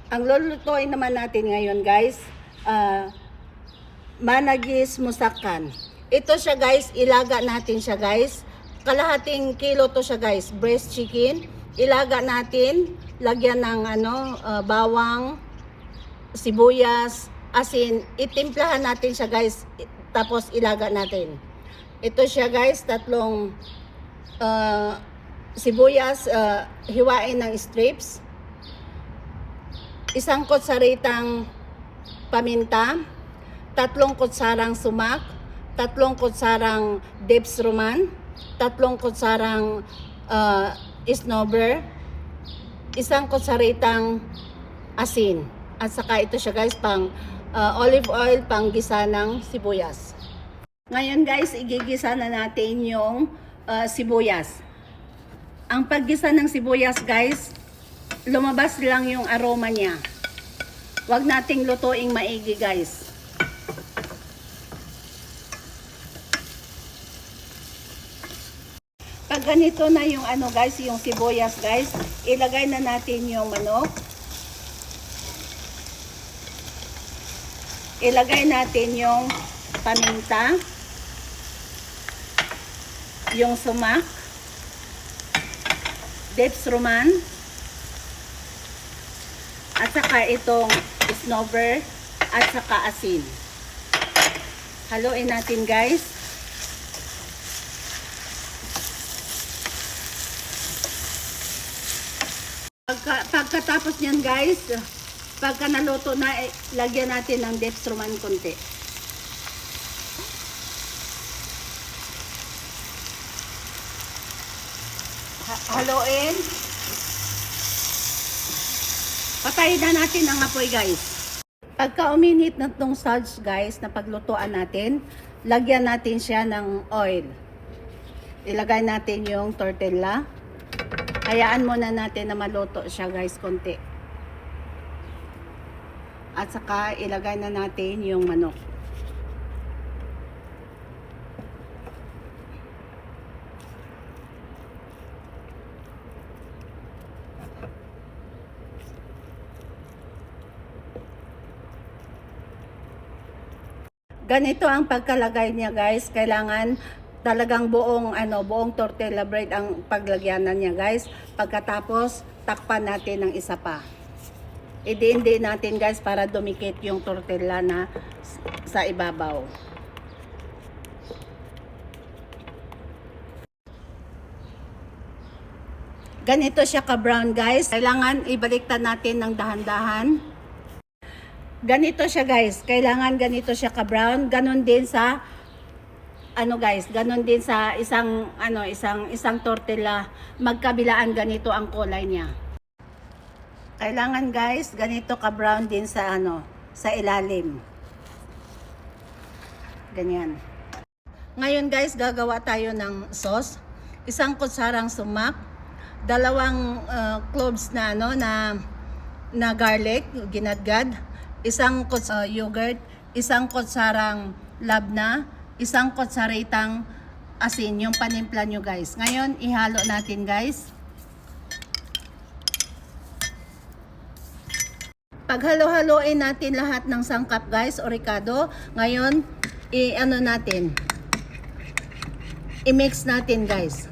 Ang lulutuin naman natin ngayon guys, managis musakan. Ito siya guys, ilaga natin siya guys. Kalahating kilo to siya guys, breast chicken. Ilaga natin, lagyan ng bawang, sibuyas, asin. Itimplahan natin siya guys, tapos ilaga natin. Ito siya guys, tatlong sibuyas, hiwain ng strips. Isang kutsaritang paminta, 3 kutsarang sumak, 3 kutsarang dipsruman, 3 kutsarang snowber, 1 kutsaritang asin. At saka ito siya guys, pang olive oil, pang gisa ng sibuyas. Ngayon guys, igigisa na natin yung sibuyas. Ang paggisa ng sibuyas guys, lumabas lang yung aroma niya. Huwag nating lutuing maigi guys. Pag ganito na yung guys, yung sibuyas guys, ilagay na natin yung manok. Ilagay natin yung paminta, yung sumak, dipsruman, at saka itong snowber, at saka asin. Haluin natin guys. Pagkatapos nyan guys, pagka naluto na, lagyan natin ng dipsruman konti. Haluin. Patayin na natin ang apoy guys. Pagka uminit na itong suds guys, na paglutuan natin, lagyan natin siya ng oil. Ilagay natin yung tortilla. Hayaan muna natin na maluto siya guys konti. At saka ilagay na natin yung manok. Ganito ang pagkalagay niya guys. Kailangan talagang buong tortilla bread ang paglagyanan niya guys. Pagkatapos takpan natin ng isa pa. Hindi natin guys para dumikit yung tortilla na sa ibabaw. Ganito siya ka-brown guys. Kailangan ibaliktad natin ng dahan-dahan. Ganito siya guys. Kailangan ganito siya ka-brown. Ganon din sa ganon din sa isang tortilla. Magkabilaan ganito ang kulay niya. Kailangan guys, ganito ka-brown din sa sa ilalim. Ganyan. Ngayon guys, gagawa tayo ng sauce. 1 kutsarang sumak, 2 cloves na na garlic, ginadgad, 1 kutsarang yogurt, 1 kutsarang labna, 1 kutsaritang asin, yung panimpla nyo guys. Ngayon, ihalo natin guys. Paghalo-haloin natin lahat ng sangkap guys, o ricado. Ngayon, i-mix natin guys.